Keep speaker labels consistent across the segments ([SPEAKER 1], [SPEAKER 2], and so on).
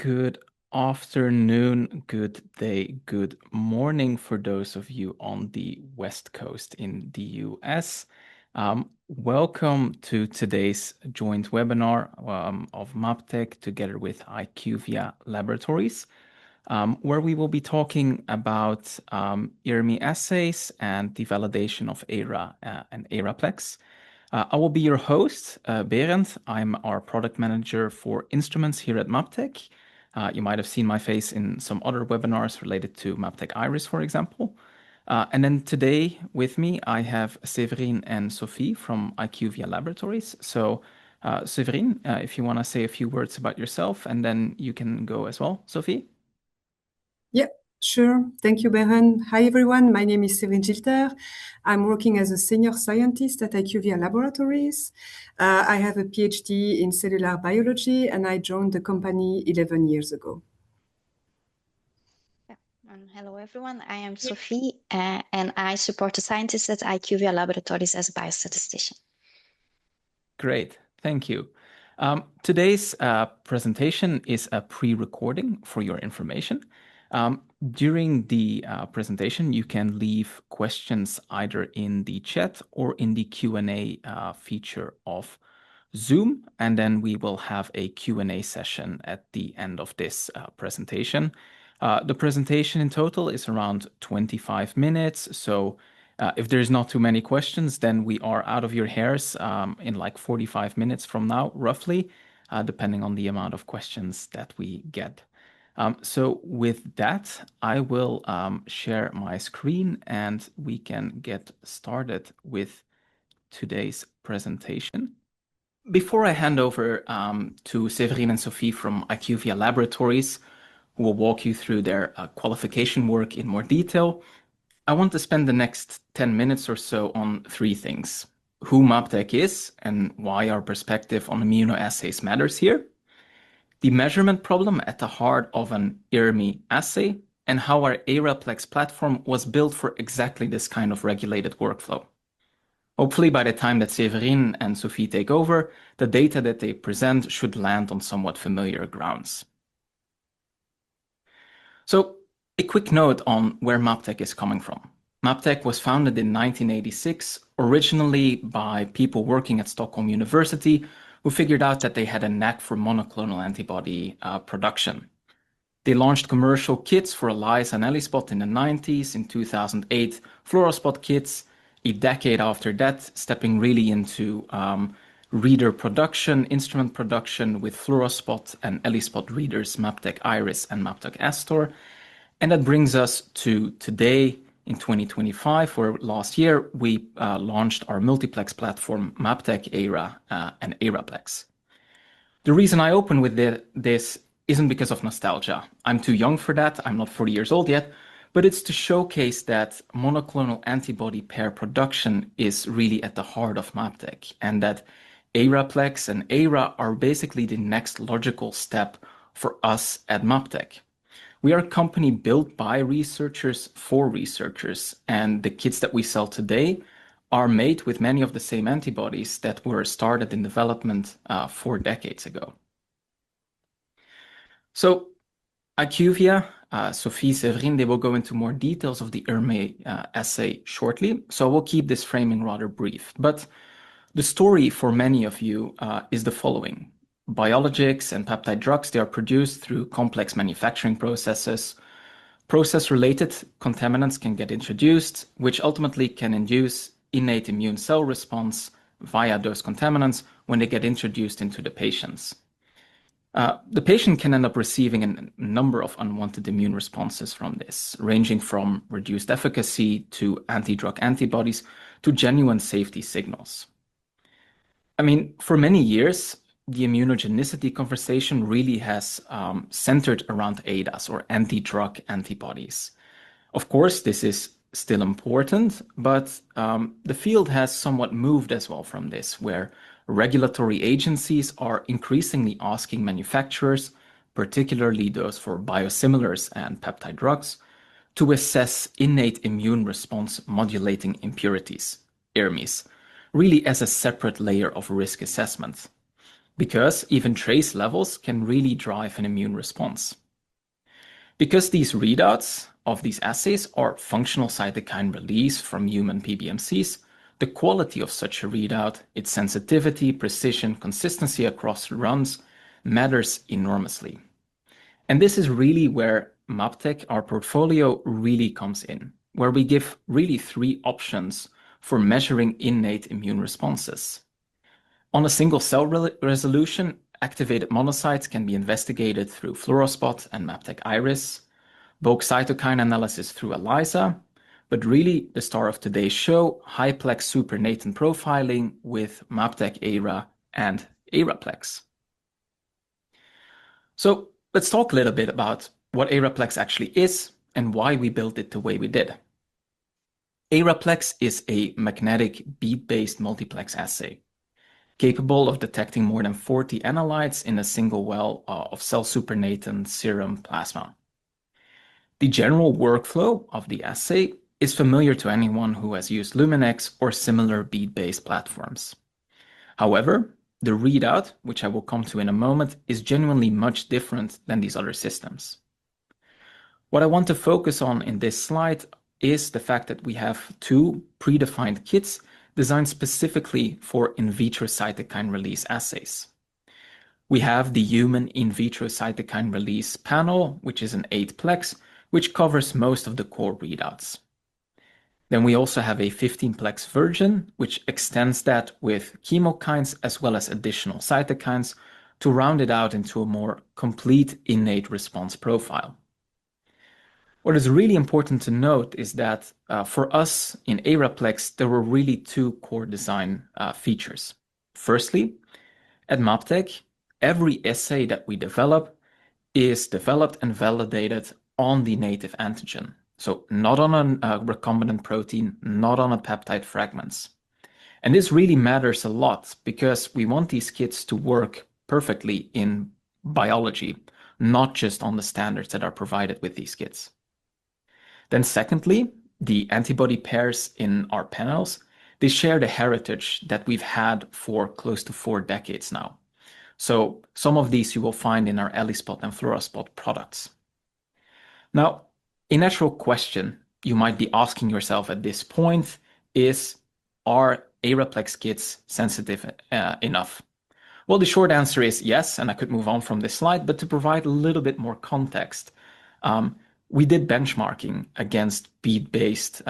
[SPEAKER 1] Good afternoon, good day, good morning for those of you on the West Coast in the US. Welcome to today's joint webinar of Mabtech together with IQVIA Laboratories, where we will be talking about ELISA assays and the validation of EYRA and EYRAplex. I will be your host, Berend. I'm our product manager for instruments here at Mabtech. You might have seen my face in some other webinars related to Mabtech Iris, for example. And then today with me, I have Séverine and Sophie from IQVIA Laboratories. So Séverine, if you want to say a few words about yourself, and then you can go as well, Sophie.
[SPEAKER 2] Yeah, sure. Thank you, Berend. Hi, everyone. My name is Séverine Gilter. I'm working as a senior scientist at IQVIA Laboratories. I have a PhD in cellular biology, and I joined the company 11 years ago.
[SPEAKER 3] Hello, everyone. I am Sophie, and I support the scientists at IQVIA Laboratories as a biostatistician.
[SPEAKER 1] Great. Thank you. Today's presentation is a pre-recording for your information. During the presentation, you can leave questions either in the chat or in the Q&A feature of Zoom, and then we will have a Q&A session at the end of this presentation. The presentation in total is around 25 minutes, so if there's not too many questions, then we are out of your hairs in like 45 minutes from now, roughly, depending on the amount of questions that we get. So with that, I will share my screen and we can get started with today's presentation. Before I hand over to Séverine and Sophie from IQVIA Laboratories, who will walk you through their qualification work in more detail, I want to spend the next 10 minutes or so on three things: who Mabtech is and why our perspective on immunoassays matters here, the measurement problem at the heart of an IIRMI assay, and how our EYRAplex platform was built for exactly this kind of regulated workflow. Hopefully, by the time that Séverine and Sophie take over, the data that they present should land on somewhat familiar grounds. So, a quick note on where Mabtech is coming from. Mabtech was founded in 1986, originally by people working at Stockholm University who figured out that they had a knack for monoclonal antibody production. They launched commercial kits for ELISA and ELISpot in the 90s, in 2008, fluorospot kits, a decade after that, stepping really into reader production, instrument production with fluorospot and ELISpot readers, Mabtech Iris and Mabtech Astor. And that brings us to today in 2025, where last year we launched our multiplex platform, Mabtech EYRA and EYRAplex. The reason I open with this isn't because of nostalgia. I'm too young for that. I'm not 40 years old yet. But it's to showcase that monoclonal antibody pair production is really at the heart of Mabtech, and that EYRAplex and EYRA are basically the next logical step for us at Mabtech. We are a company built by researchers for researchers, and the kits that we sell today are made with many of the same antibodies that were started in development 4 decades ago. So IQVIA, Sophie, Séverine, they will go into more details of the ELISA assay shortly, so we'll keep this framing rather brief. But the story for many of you is the following. Biologics and peptide drugs, they are produced through complex manufacturing processes. Process-related contaminants can get introduced, which ultimately can induce innate immune cell response via those contaminants when they get introduced into the patients. The patient can end up receiving a number of unwanted immune responses from this, ranging from reduced efficacy to anti-drug antibodies to genuine safety signals. I mean, for many years, the immunogenicity conversation really has centered around ADAs, or anti-drug antibodies. Of course, this is still important, but the field has somewhat moved as well from this, where regulatory agencies are increasingly asking manufacturers, particularly those for biosimilars and peptide drugs, to assess innate immune response modulating impurities, IIRMIs, really as a separate layer of risk assessment. because even trace levels can really drive an immune response. Because these readouts of these assays are functional cytokine release from human PBMCs, the quality of such a readout, its sensitivity, precision, consistency across runs matters enormously. And this is really where Mabtech, our portfolio, really comes in, where we give really 3 options for measuring innate immune responses. On a single cell resolution, activated monocytes can be investigated through fluorospot and Mabtech Iris, bulk cytokine analysis through ELISA, but really the star of today's show, high-plex supernatant profiling with Mabtech EYRA and EYRAplex. So let's talk a little bit about what EYRAplex actually is and why we built it the way we did. EYRAplex is a magnetic bead-based multiplex assay, capable of detecting more than 40 analytes in a single well of cell supernatant serum plasma. The general workflow of the assay is familiar to anyone who has used Luminex or similar bead-based platforms. However, the readout, which I will come to in a moment, is genuinely much different than these other systems. What I want to focus on in this slide is the fact that we have 2 predefined kits designed specifically for in vitro cytokine release assays. We have the human in vitro cytokine release panel, which is an 8-plex, which covers most of the core readouts. Then we also have a 15-plex version, which extends that with chemokines as well as additional cytokines to round it out into a more complete innate response profile. What is really important to note is that for us in EYRAplex, there were really 2 core design features. Firstly, at Mabtech, every assay that we develop is developed and validated on the native antigen. So not on a recombinant protein, not on a peptide fragments. And this really matters a lot because we want these kits to work perfectly in biology, not just on the standards that are provided with these kits. Then secondly, the antibody pairs in our panels, they share the heritage that we've had for close to 4 decades now. So some of these you will find in our ELISpot and fluorospot products. Now, a natural question you might be asking yourself at this point is, are EYRAplex kits sensitive enough? Well, the short answer is yes, and I could move on from this slide, but to provide a little bit more context, we did benchmarking against bead-based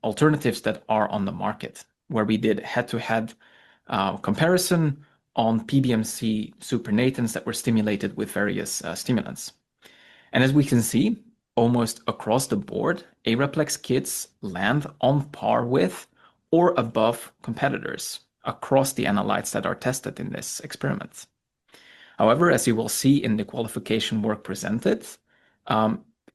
[SPEAKER 1] alternatives that are on the market, where we did head-to-head comparison on PBMC supernatants that were stimulated with various stimulants. And as we can see, almost across the board, EYRAplex kits land on par with or above competitors across the analytes that are tested in this experiment. However, as you will see in the qualification work presented,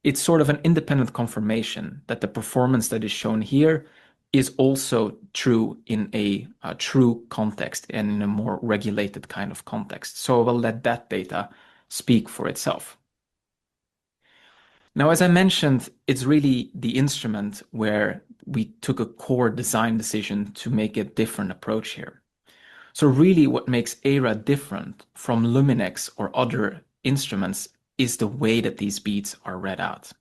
[SPEAKER 1] it's sort of an independent confirmation that the performance that is shown here is also true in a true context and in a more regulated kind of context. So I will let that data speak for itself. Now, as I mentioned, it's really the instrument where we took a core design decision to make a different approach here. So really what makes EYRA different from Luminex or other instruments is the way that these beads are read out.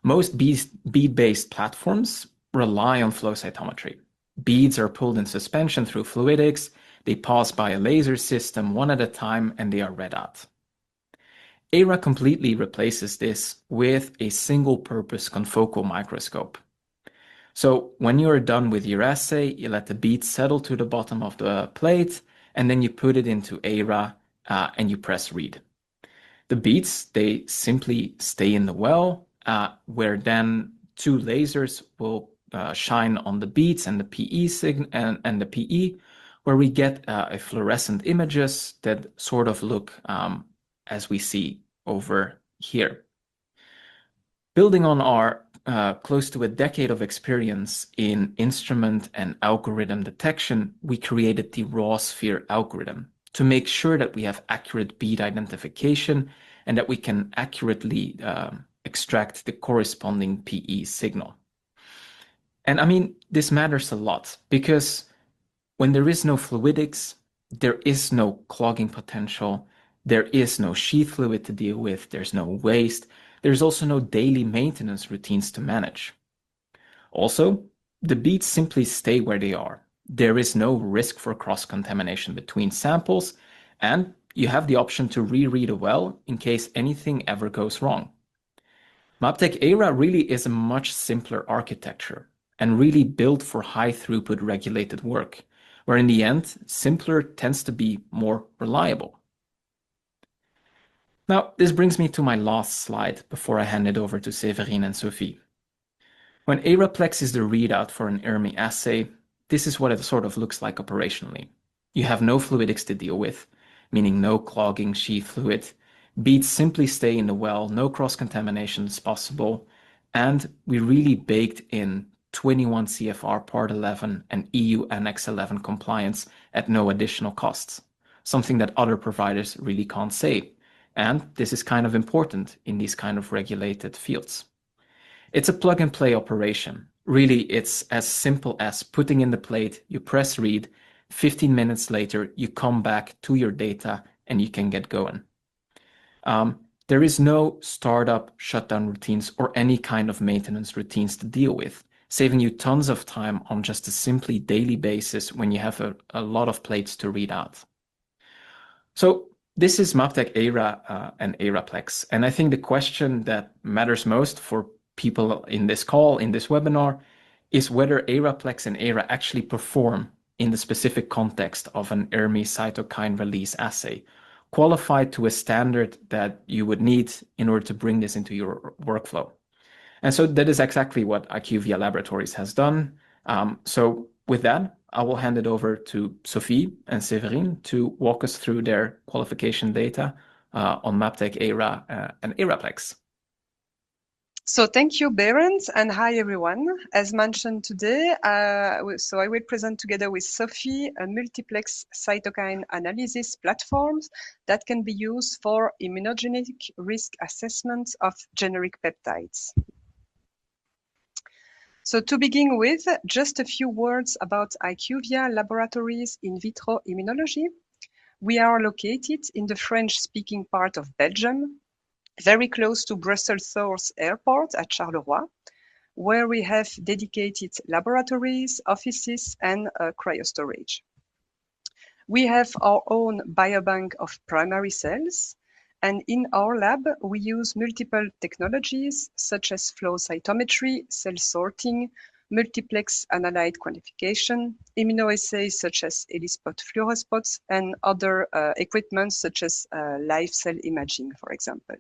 [SPEAKER 1] Most bead-based platforms rely on flow cytometry. Beads are pulled in suspension through fluidics, they pass by a laser system one at a time, and they are read out. EYRA completely replaces this with a single-purpose confocal microscope. So when you're done with your assay, you let the bead settle to the bottom of the plate, and then you put it into EYRA and you press read. The beads, they simply stay in the well, where then 2 lasers will shine on the beads and the PE and the PE, where we get a fluorescent images that sort of look as we see over here. Building on our close to a decade of experience in instrument and algorithm detection, we created the raw sphere algorithm to make sure that we have accurate bead identification and that we can accurately extract the corresponding PE signal. And I mean, this matters a lot because when there is no fluidics, there is no clogging potential. There is no sheath fluid to deal with. There's no waste. There's also no daily maintenance routines to manage. Also, the beads simply stay where they are. There is no risk for cross-contamination between samples, and you have the option to reread a well in case anything ever goes wrong. Mabtech EYRA really is a much simpler architecture and really built for high throughput regulated work, where in the end, simpler tends to be more reliable. Now, this brings me to my last slide before I hand it over to Séverine and Sophie. When EYRAplex is the readout for an IIRMI assay, this is what it sort of looks like operationally. You have no fluidics to deal with, meaning no clogging sheath fluid. Beads simply stay in the well, no cross-contamination is possible, and we really baked in 21 CFR Part 11 and EU Annex 11 compliance at no additional costs, something that other providers really can't say. And this is kind of important in these kind of regulated fields. It's a plug and play operation. Really, it's as simple as putting in the plate, you press read, 15 minutes later, you come back to your data and you can get going. There is no startup, shutdown routines, or any kind of maintenance routines to deal with, saving you tons of time on just a simply daily basis when you have a lot of plates to read out. So this is Mabtech EYRA and EYRAplex. And I think the question that matters most for people in this call, in this webinar, is whether EYRAplex and EYRA actually perform in the specific context of an IIRMI cytokine release assay, qualified to a standard that you would need in order to bring this into your workflow. And so that is exactly what IQVIA Laboratories has done. So with that, I will hand it over to Sophie and Séverine to walk us through their qualification data on Mabtech EYRA and EYRAplex.
[SPEAKER 4] So thank you, Berend, and hi, everyone. As mentioned today, so I will present together with Sophie a multiplex cytokine analysis platforms that can be used for immunogenic risk assessment of generic peptides. So to begin with, just a few words about IQVIA Laboratories in vitro immunology. We are located in the French-speaking part of Belgium, very close to Brussels-South Airport at Charleroi, where we have dedicated laboratories, offices, and cryostorage. We have our own biobank of primary cells, and in our lab, we use multiple technologies such as flow cytometry, cell sorting, multiplex analyte quantification, immunoassays such as ELISA fluorospots, and other equipment such as live cell imaging, for example.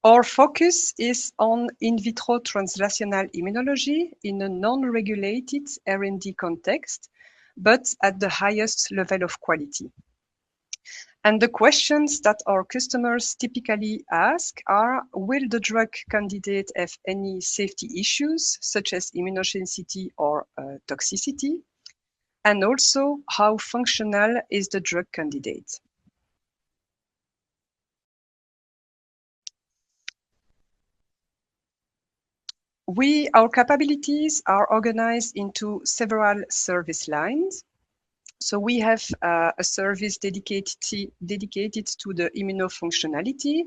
[SPEAKER 4] Our focus is on in vitro translational immunology in a non-regulated R&D context, but at the highest level of quality. And the questions that our customers typically ask are, will the drug candidate have any safety issues, such as immunogenicity or toxicity? And also, how functional is the drug candidate? Our capabilities are organized into several service lines. So we have a service dedicated to the immunofunctionality,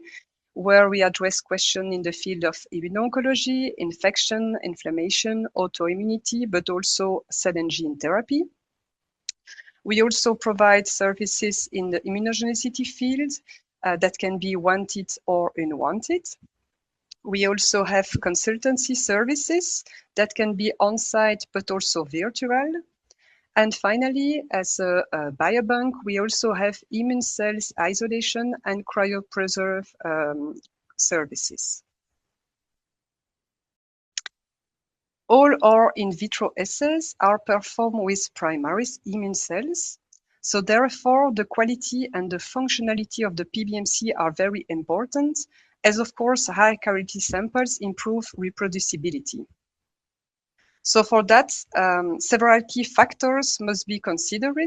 [SPEAKER 4] where we address questions in the field of immuno-oncology, infection, inflammation, autoimmunity, but also cell and gene therapy. We also provide services in the immunogenicity field that can be wanted or unwanted. We also have consultancy services that can be on-site, but also virtual. And finally, as a biobank, we also have immune cells isolation and cryopreserve services. All our in vitro assays are performed with primary immune cells. So therefore, the quality and the functionality of the PBMC are very important, as of course, high quality samples improve reproducibility. So for that, several key factors must be considered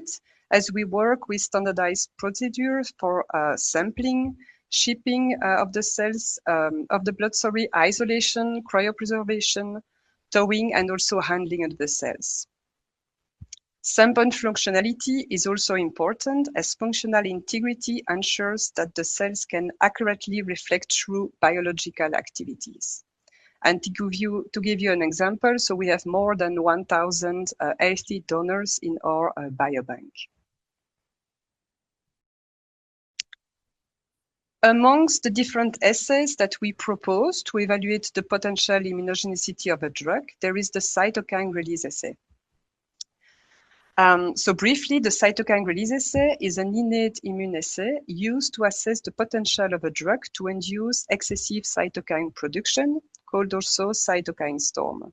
[SPEAKER 4] as we work with standardized procedures for sampling, shipping of the cells, of the blood, isolation, cryopreservation, thawing, and also handling of the cells. Sample functionality is also important, as functional integrity ensures that the cells can accurately reflect true biological activities. And to give you an example, so we have more than 1,000 healthy donors in our biobank. Amongst the different assays that we propose to evaluate the potential immunogenicity of a drug, there is the cytokine release assay. So briefly, the cytokine release assay is an innate immune assay used to assess the potential of a drug to induce excessive cytokine production, called also cytokine storm.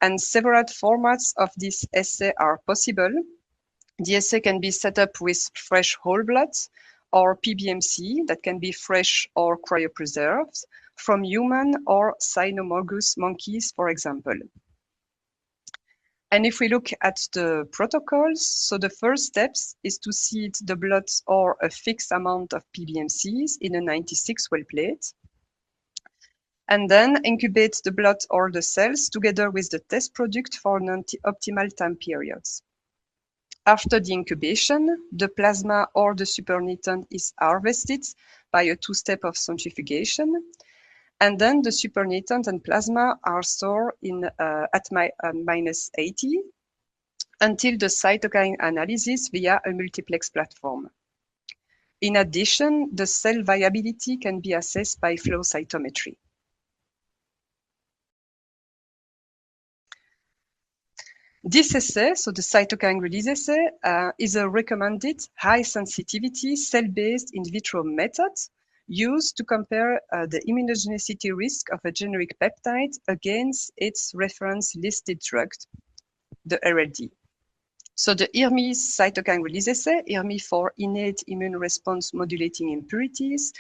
[SPEAKER 4] And several formats of this assay are possible. The assay can be set up with fresh whole blood or PBMC that can be fresh or cryopreserved from human or cynomolgus monkeys, for example. And if we look at the protocols, so the first steps is to seed the blood or a fixed amount of PBMCs in a 96 well plate, and then incubate the blood or the cells together with the test product for an optimal time periods. After the incubation, the plasma or the supernatant is harvested by a two-step of centrifugation. And then the supernatant and plasma are stored at -80 until the cytokine analysis via a multiplex platform. In addition, the cell viability can be assessed by flow cytometry. This assay, so the cytokine release assay, is a recommended high sensitivity cell-based in vitro method used to compare the immunogenicity risk of a generic peptide against its reference listed drug, the RLD. So the IIRMI cytokine release assay, IIRMI for innate immune response modulating impurities,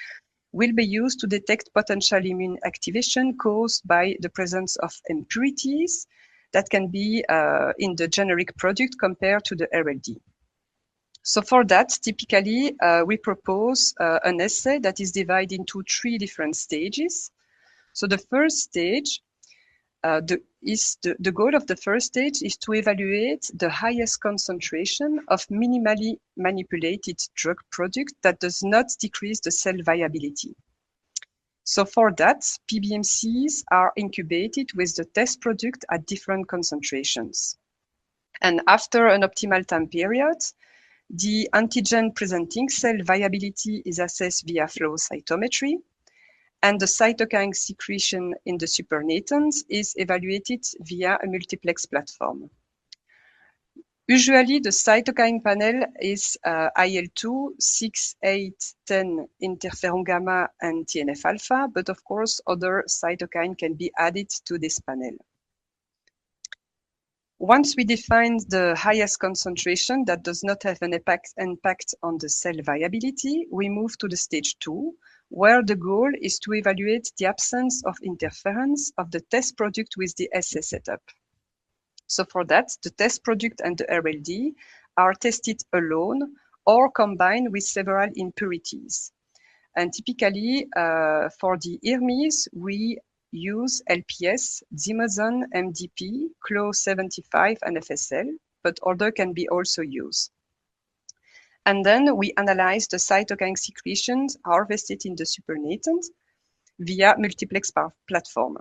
[SPEAKER 4] will be used to detect potential immune activation caused by the presence of impurities that can be in the generic product compared to the RLD. So for that, typically, we propose an assay that is divided into 3 different stages. So the first stage, the goal of the first stage is to evaluate the highest concentration of minimally manipulated drug product that does not decrease the cell viability. So for that, PBMCs are incubated with the test product at different concentrations. And after an optimal time period, the antigen-presenting cell viability is assessed via flow cytometry, and the cytokine secretion in the supernatant is evaluated via a multiplex platform. Usually, the cytokine panel is IL-2, 6, 8, 10, interferon gamma, and TNF-alpha, but of course, other cytokine can be added to this panel. Once we define the highest concentration that does not have an impact on the cell viability, we move to the stage 2, where the goal is to evaluate the absence of interference of the test product with the assay setup. So for that, the test product and the RLD are tested alone or combined with several impurities. And typically, for the IIRMIs, we use LPS, Zimazon, MDP, CLO75, and FSL, but other can be also used. And then we analyze the cytokine secretions harvested in the supernatant via multiplex platform.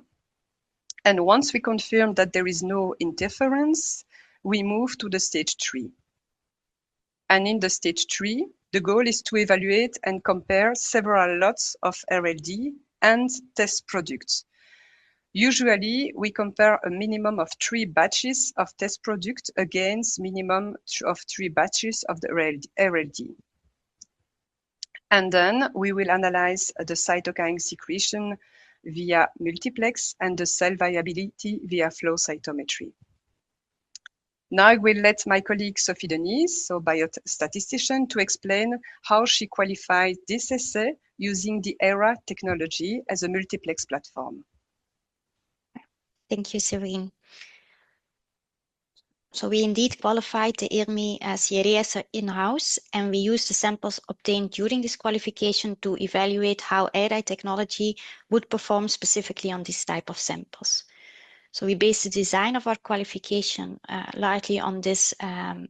[SPEAKER 4] And once we confirm that there is no interference, we move to the stage 3. And in the stage 3, the goal is to evaluate and compare several lots of RLD and test products. Usually, we compare a minimum of 3 batches of test product against minimum of 3 batches of the RLD. And then we will analyze the cytokine secretion via multiplex and the cell viability via flow cytometry. Now I will let my colleague Sophie Denise, so biostatistician, to explain how she qualified this assay using the EYRA technology as a multiplex platform.
[SPEAKER 3] Thank you, Serene. So we indeed qualified the IIRMI CRA in-house, and we used the samples obtained during this qualification to evaluate how EYRA technology would perform specifically on this type of samples. So we based the design of our qualification largely on this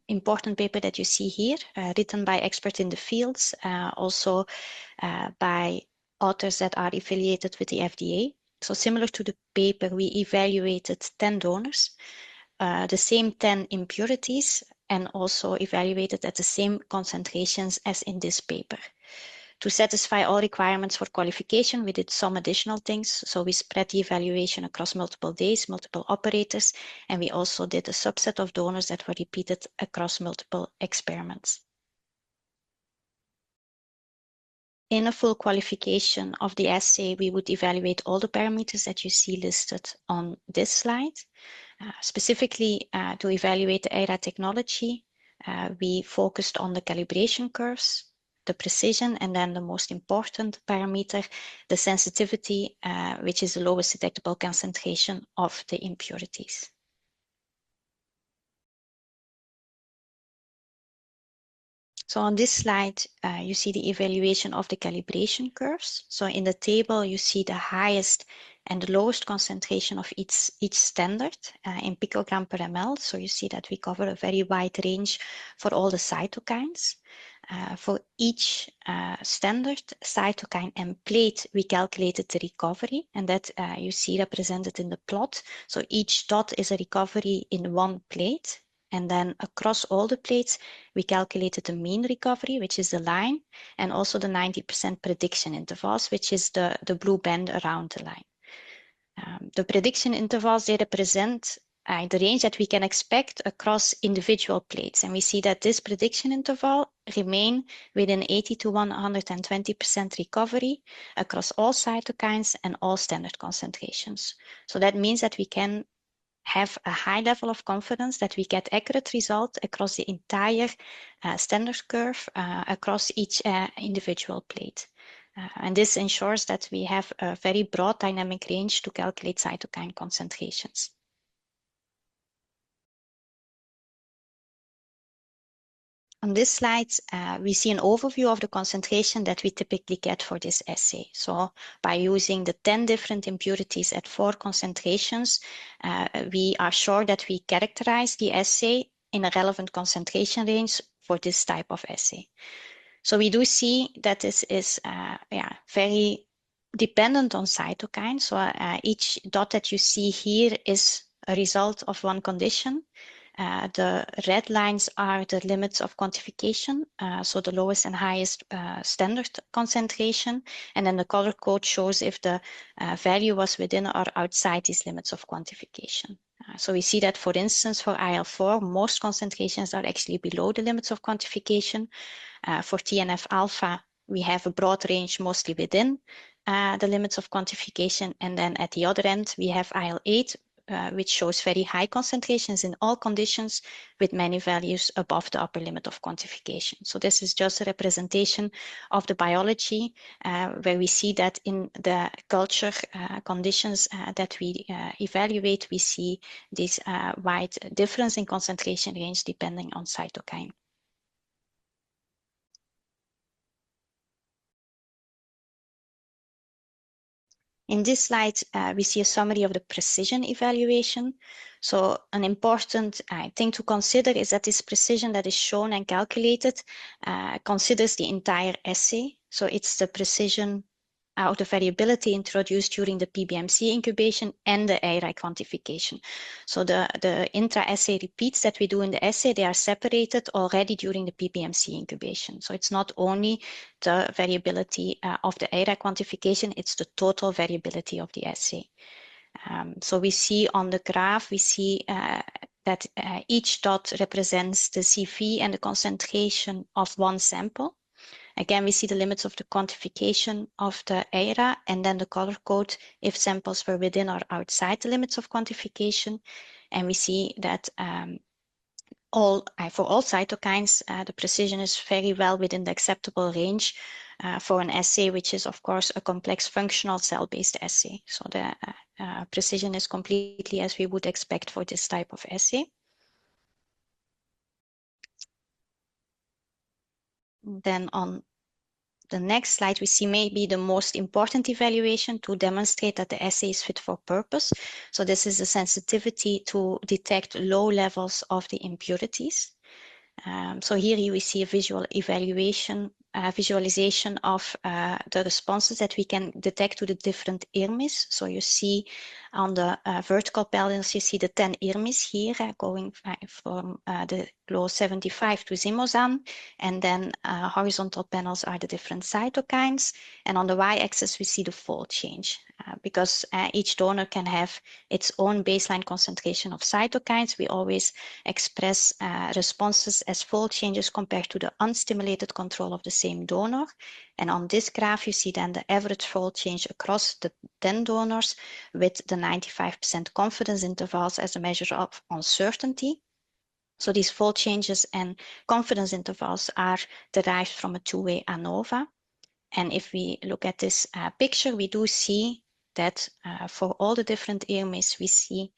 [SPEAKER 3] important paper that you see here, written by experts in the fields, also by authors that are affiliated with the FDA. So similar to the paper, we evaluated 10 donors, the same 10 impurities, and also evaluated at the same concentrations as in this paper. To satisfy all requirements for qualification, we did some additional things. So we spread the evaluation across multiple days, multiple operators, and we also did a subset of donors that were repeated across multiple experiments. In a full qualification of the assay, we would evaluate all the parameters that you see listed on this slide. Specifically, to evaluate the EYRA technology, we focused on the calibration curves, the precision, and then the most important parameter, the sensitivity, which is the lowest detectable concentration of the impurities. So on this slide, you see the evaluation of the calibration curves. So in the table, you see the highest and the lowest concentration of each standard in picogram per ml. So you see that we cover a very wide range for all the cytokines. For each standard cytokine and plate, we calculated the recovery, and that you see represented in the plot. So each dot is a recovery in one plate. And then across all the plates, we calculated the mean recovery, which is the line, and also the 90% prediction intervals, which is the blue band around the line. The prediction intervals, they represent the range that we can expect across individual plates. And we see that this prediction interval remain within 80 to 120% recovery across all cytokines and all standard concentrations. So that means that we can have a high level of confidence that we get accurate results across the entire standard curve across each individual plate. And this ensures that we have a very broad dynamic range to calculate cytokine concentrations. On this slide, we see an overview of the concentration that we typically get for this assay. So by using the 10 different impurities at 4 concentrations, we are sure that we characterize the assay in a relevant concentration range for this type of assay. So we do see that this is very dependent on cytokine. So each dot that you see here is a result of one condition. The red lines are the limits of quantification, so the lowest and highest standard concentration, and then the color code shows if the value was within or outside these limits of quantification. So we see that, for instance, for IL-4, most concentrations are actually below the limits of quantification. For TNF-alpha, we have a broad range mostly within the limits of quantification, and then at the other end, we have IL-8, which shows very high concentrations in all conditions with many values above the upper limit of quantification. So this is just a representation of the biology where we see that in the culture conditions that we evaluate, we see this wide difference in concentration range depending on cytokine. In this slide, we see a summary of the precision evaluation. So an important thing to consider is that this precision that is shown and calculated considers the entire assay. So it's the precision of the variability introduced during the PBMC incubation and the EYRA quantification. So the intra-assay repeats that we do in the assay, they are separated already during the PBMC incubation. So it's not only the variability of the EYRA quantification, it's the total variability of the assay. So we see on the graph, we see that each dot represents the CV and the concentration of one sample. Again, we see the limits of the quantification of the EYRA and then the color code if samples were within or outside the limits of quantification. And we see that for all cytokines, the precision is very well within the acceptable range for an assay, which is, of course, a complex functional cell-based assay. So the precision is completely as we would expect for this type of assay. Then on the next slide, we see maybe the most important evaluation to demonstrate that the assay is fit for purpose. So this is the sensitivity to detect low levels of the impurities. So here you will see a visual evaluation, visualization of the responses that we can detect to the different IIRMIs. So you see on the vertical panels, you see the 10 IIRMIs here going from the glow 75 to Zimozan, and then horizontal panels are the different cytokines, and on the y-axis we see the fold change. Because each donor can have its own baseline concentration of cytokines, we always express responses as fold changes compared to the unstimulated control of the same donor. And on this graph, you see then the average fold change across the 10 donors with the 95% confidence intervals as a measure of uncertainty. So these fold changes and confidence intervals are derived from a two-way ANOVA. And if we look at this picture, we do see that for all the different IIRMIs, we see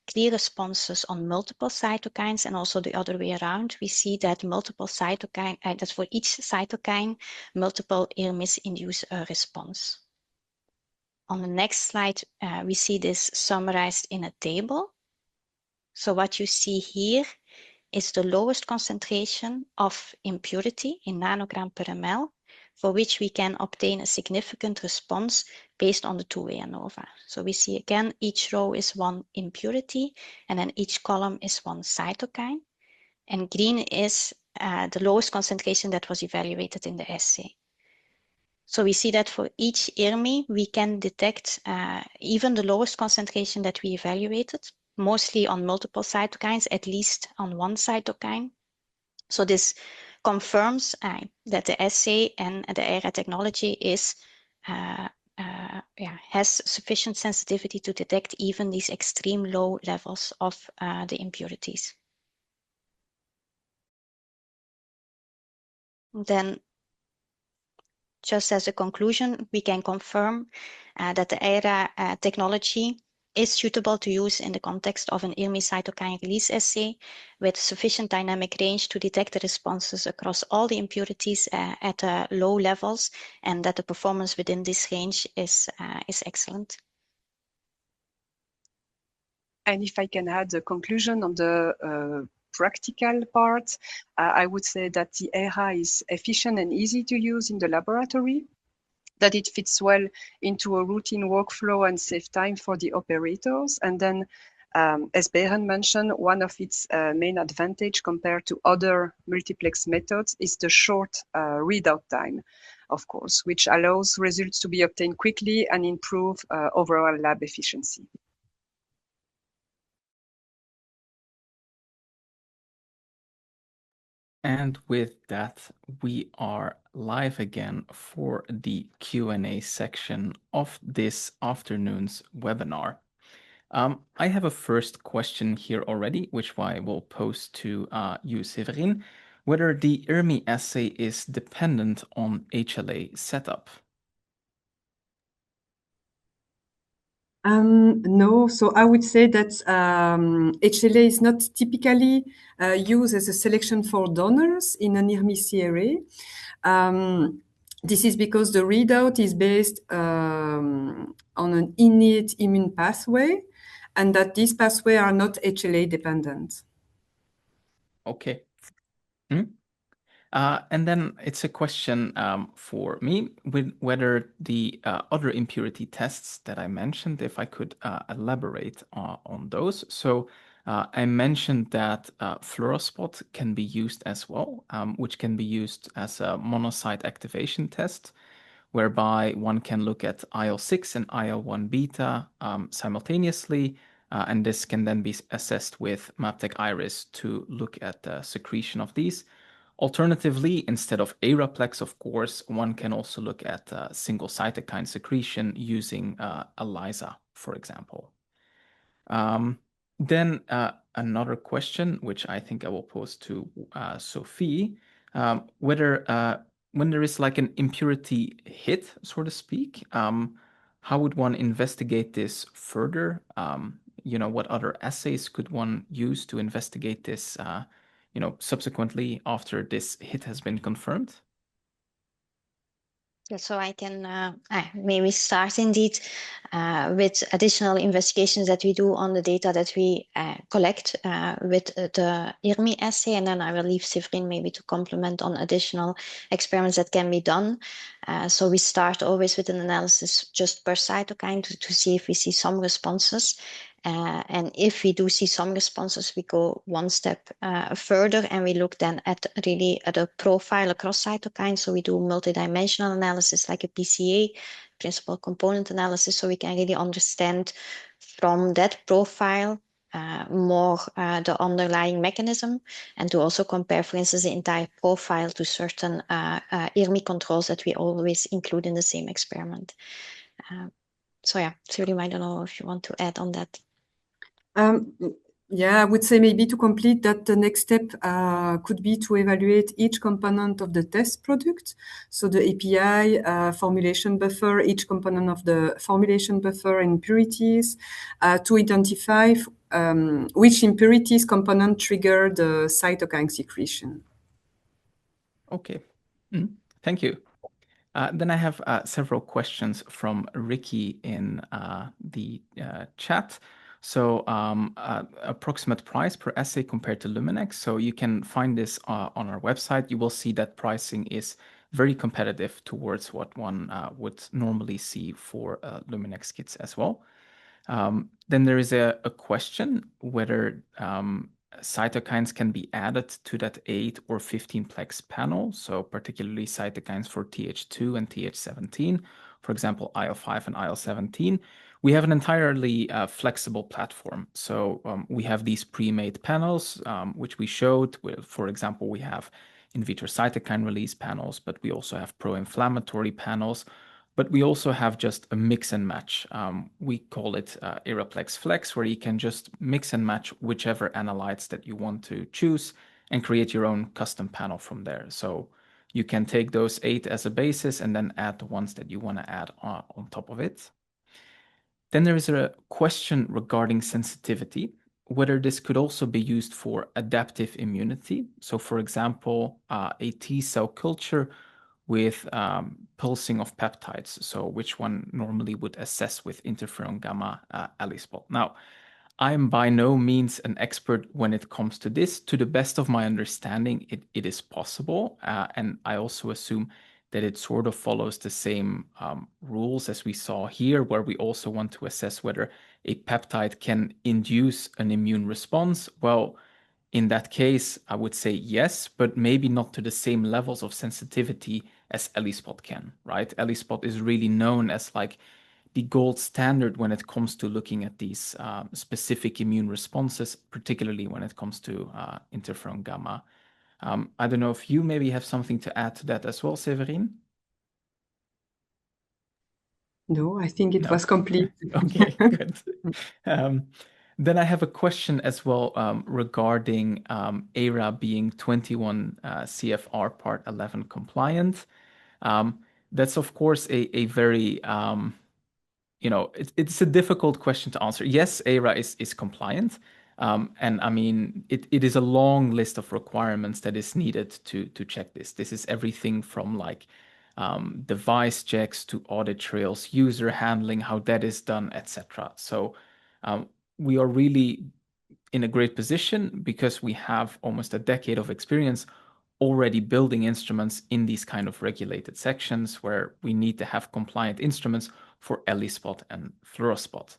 [SPEAKER 3] clear responses on multiple cytokines, and also the other way around. We see that multiple cytokine, that for each cytokine, multiple IIRMIs induce a response. On the next slide, we see this summarized in a table. So what you see here is the lowest concentration of impurity in nanogram per ml, for which we can obtain a significant response based on the two-way ANOVA. So we see again, each row is one impurity, and then each column is one cytokine. And green is the lowest concentration that was evaluated in the assay. So we see that for each IIRMI, we can detect even the lowest concentration that we evaluated, mostly on multiple cytokines, at least on one cytokine. So this confirms that the assay and the EYRA technology is has sufficient sensitivity to detect even these extreme low levels of the impurities. Then, just as a conclusion, we can confirm that the EYRA technology is suitable to use in the context of an IIRMI cytokine release assay with sufficient dynamic range to detect the responses across all the impurities at low levels, and that the performance within this range is excellent.
[SPEAKER 4] And if I can add a conclusion on the practical part, I would say that the EYRA is efficient and easy to use in the laboratory, that it fits well into a routine workflow and save time for the operators. And then, as Beren mentioned, one of its main advantage compared to other multiplex methods is the short readout time, of course, which allows results to be obtained quickly and improve overall lab efficiency.
[SPEAKER 1] And with that, we are live again for the Q&A section of this afternoon's webinar. I have a first question here already, which I will pose to you, Séverine, whether the ELISA assay is dependent on HLA setup.
[SPEAKER 2] No, so I would say that HLA is not typically used as a selection for donors in an ELISA array. This is because the readout is based on an innate immune pathway, and that these pathways are not HLA dependent.
[SPEAKER 1] Okay. And then it's a question for me with whether the other impurity tests that I mentioned, if I could elaborate on those. So I mentioned that fluorospot can be used as well, which can be used as a monocyte activation test, whereby one can look at IL-6 and IL-1 beta simultaneously, and this can then be assessed with Mabtech Iris to look at the secretion of these. Alternatively, instead of EYRAplex, of course, one can also look at single cytokine secretion using ELISA, for example. Then another question, which I think I will pose to Sophie, whether when there is like an impurity hit, so to speak, how would one investigate this further? What other assays could one use to investigate this subsequently after this hit has been confirmed?
[SPEAKER 3] So I can maybe start indeed with additional investigations that we do on the data that we collect with the IIRMI assay, and then I will leave Séverine maybe to complement on additional experiments that can be done. So we start always with an analysis just per cytokine to see if we see some responses. And if we do see some responses, we go one step further and we look then at really at a profile across cytokines. So we do multidimensional analysis like a PCA, principal component analysis, so we can really understand from that profile more the underlying mechanism, and to also compare, for instance, the entire profile to certain IIRMI controls that we always include in the same experiment. So yeah, Séverine, I don't know if you want to add on that.
[SPEAKER 2] Yeah, I would say maybe to complete that, the next step could be to evaluate each component of the test product. So the API, formulation buffer, each component of the formulation buffer, impurities, to identify which impurities component trigger the cytokine secretion.
[SPEAKER 1] Okay, thank you. Then I have several questions from Ricky in the chat. So approximate price per assay compared to Luminex. So you can find this on our website. You will see that pricing is very competitive towards what one would normally see for Luminex kits as well. Then there is a question whether cytokines can be added to that 8 or 15-plex panel, so particularly cytokines for Th2 and Th17, for example, IL-5 and IL-17. We have an entirely flexible platform. So we have these pre-made panels, which we showed. For example, we have in vitro cytokine release panels, but we also have pro-inflammatory panels. But we also have just a mix and match. We call it EYRAplex Flex, where you can just mix and match whichever analytes that you want to choose and create your own custom panel from there. So you can take those 8 as a basis and then add the ones that you want to add on top of it. Then there is a question regarding sensitivity, whether this could also be used for adaptive immunity. So for example, a T cell culture with pulsing of peptides, so which one normally would assess with interferon gamma ELISA. Now, I am by no means an expert when it comes to this. To the best of my understanding, it is possible, and I also assume that it sort of follows the same rules as we saw here, where we also want to assess whether a peptide can induce an immune response. Well, in that case, I would say yes, but maybe not to the same levels of sensitivity as ELISA can, right? ELISA is really known as like the gold standard when it comes to looking at these specific immune responses, particularly when it comes to interferon gamma. I don't know if you maybe have something to add to that as well, Séverine?
[SPEAKER 2] No, I think it was complete.
[SPEAKER 1] Okay, good. Then I have a question as well regarding EYRA being 21 CFR Part 11 compliant. That's of course a very, it's a difficult question to answer. Yes, EYRA is compliant. And I mean, it is a long list of requirements that is needed to check this. This is everything from like device checks to audit trails, user handling, how that is done, etc. So we are really in a great position because we have almost a decade of experience already building instruments in these kind of regulated sections where we need to have compliant instruments for ELISA and fluorospot.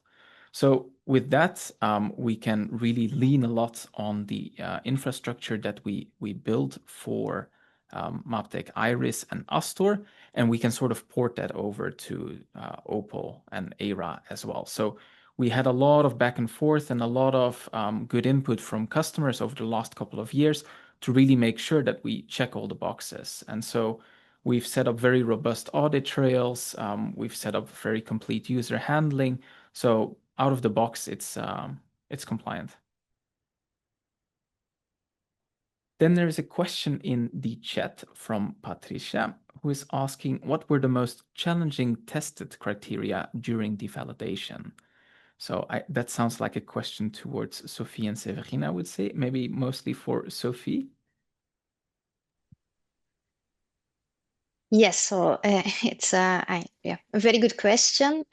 [SPEAKER 1] So with that, we can really lean a lot on the infrastructure that we build for Mabtech Iris and Astor, and we can sort of port that over to Opal and EYRA as well. So we had a lot of back and forth and a lot of good input from customers over the last couple of years to really make sure that we check all the boxes. And so we've set up very robust audit trails. We've set up very complete user handling. So out of the box, it's compliant. Then there's a question in the chat from Patricia, who is asking, what were the most challenging tested criteria during the validation? So that sounds like a question towards Sophie and Séverine, I would say, maybe mostly for Sophie.
[SPEAKER 3] Yes, so it's a very good question.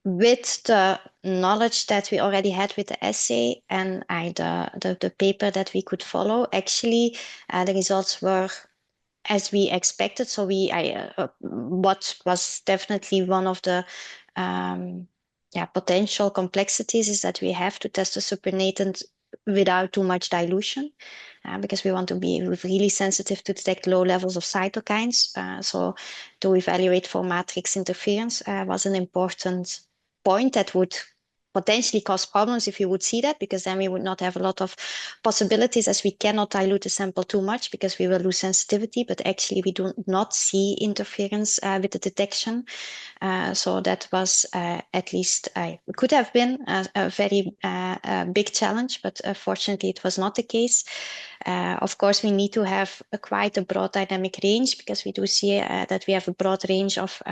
[SPEAKER 3] With the knowledge that we already had with the essay and the paper that we could follow, actually, the results were as we expected. So what was definitely one of the potential complexities is that we have to test the supernatant without too much dilution, because we want to be really sensitive to detect low levels of cytokines. So to evaluate for matrix interference was an important point that would potentially cause problems if you would see that, because then we would not have a lot of possibilities, as we cannot dilute the sample too much because we will lose sensitivity, but actually we do not see interference with the detection. So that was at least could have been a very big challenge, but fortunately it was not the case. Of course, we need to have quite a broad dynamic range, because we do see that we have a broad range of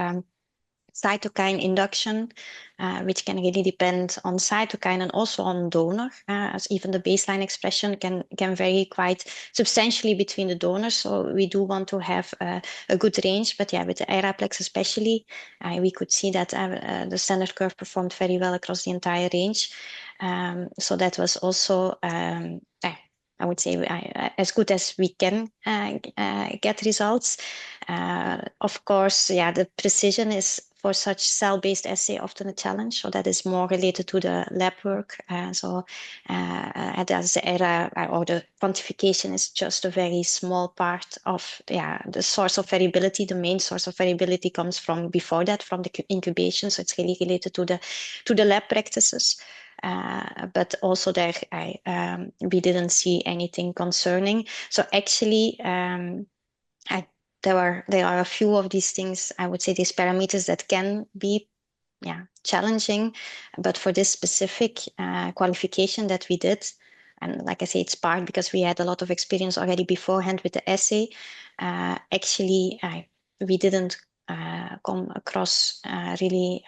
[SPEAKER 3] cytokine induction, which can really depend on cytokine and also on donor, as even the baseline expression can vary quite substantially between the donors. So we do want to have a good range, but yeah, with the EYRAplex especially, we could see that the standard curve performed very well across the entire range. So that was also I would say as good as we can get results. Of course, the precision is for such cell-based assay often a challenge. So that is more related to the lab work. So as the ERA or the quantification is just a very small part of the source of variability. The main source of variability comes from before that, from the incubation. So it's really related to the lab practices. But also there, we didn't see anything concerning. So actually, there are a few of these things, I would say, these parameters that can be challenging. But for this specific qualification that we did, and like I say, it's part because we had a lot of experience already beforehand with the essay. Actually, we didn't come across really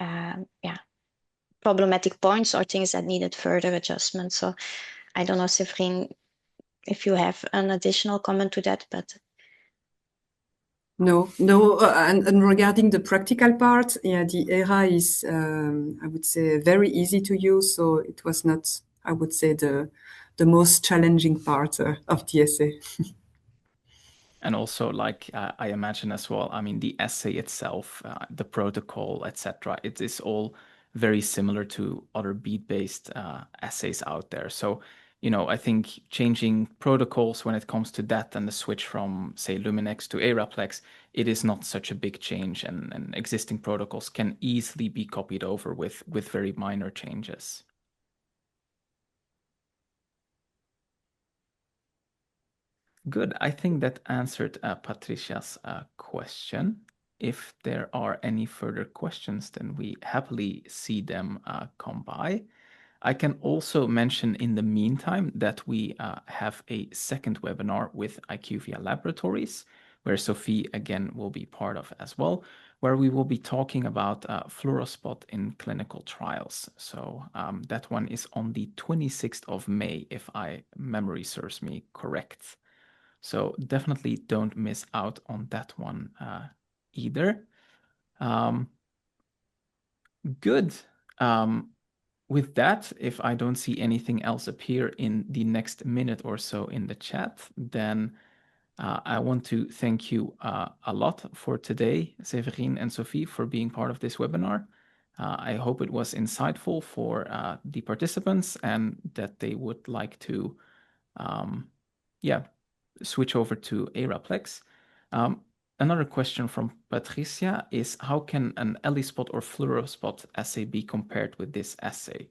[SPEAKER 3] problematic points or things that needed further adjustment. So I don't know, Séverine, if you have an additional comment to that, but...
[SPEAKER 2] No. And regarding the practical part, the ERA is, I would say, very easy to use. So it was not, I would say, the most challenging part of the essay.
[SPEAKER 1] And also, like I imagine as well, I mean, the essay itself, the protocol, etc., it is all very similar to other bead-based assays out there. So, I think changing protocols when it comes to that and the switch from, say, Luminex to EYRAplex, it is not such a big change, and existing protocols can easily be copied over with very minor changes. Good. I think that answered Patricia's question. If there are any further questions, then we happily see them come by. I can also mention in the meantime that we have a second webinar with IQVIA Laboratories, where Sophie again will be part of as well, where we will be talking about fluorospot in clinical trials. So that one is on the 26th of May, if memory serves me correct. So definitely don't miss out on that one either. Good. With that, if I don't see anything else appear in the next minute or so in the chat, then I want to thank you a lot for today, Séverine and Sophie, for being part of this webinar. I hope it was insightful for the participants and that they would like to switch over to EYRAplex. Another question from Patricia is, how can an ELISpot or fluorospot assay be compared with this assay?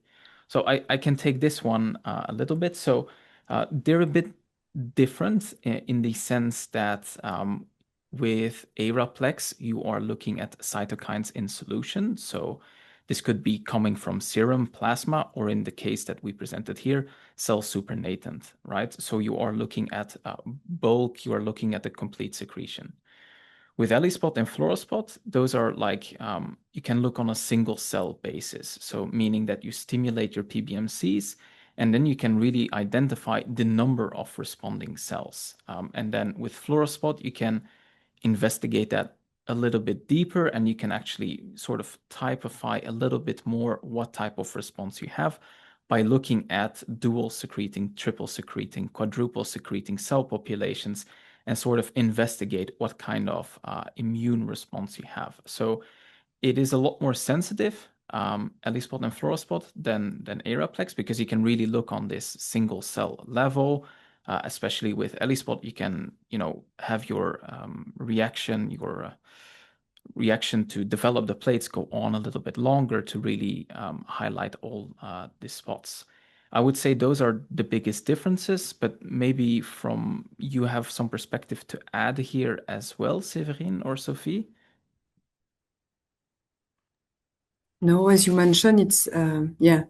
[SPEAKER 1] So I can take this one a little bit. So they're a bit different in the sense that with EYRAplex, you are looking at cytokines in solution. So this could be coming from serum, plasma, or in the case that we presented here, cell supernatant, right? So you are looking at bulk, you are looking at the complete secretion. With ELISpot and fluorospot, those are like, you can look on a single cell basis. So meaning that you stimulate your PBMCs, and then you can really identify the number of responding cells. And then with fluorospot, you can investigate that a little bit deeper, and you can actually sort of typify a little bit more what type of response you have by looking at dual secreting, triple secreting, quadruple secreting cell populations, and sort of investigate what kind of immune response you have. So it is a lot more sensitive, ELISpot and fluorospot, than EYRAplex, because you can really look on this single cell level. Especially with ELISpot, you can, have your reaction to develop the plates go on a little bit longer to really highlight all the spots. I would say those are the biggest differences, but maybe you have some perspective to add here as well, Séverine or Sophie?
[SPEAKER 2] No, as you mentioned, it's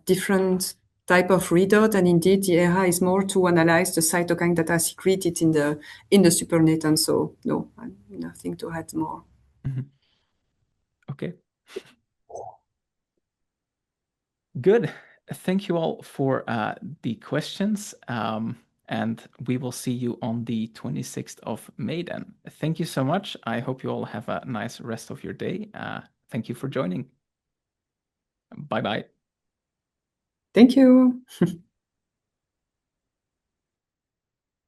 [SPEAKER 2] different type of readout, and indeed the EYRA is more to analyze the cytokine that are secreted in the supernatant. So no, nothing to add more.
[SPEAKER 1] Okay. Good. Thank you all for the questions. And we will see you on the 26th of May then. Thank you so much. I hope you all have a nice rest of your day. Thank you for joining. Bye-bye.
[SPEAKER 2] Thank you.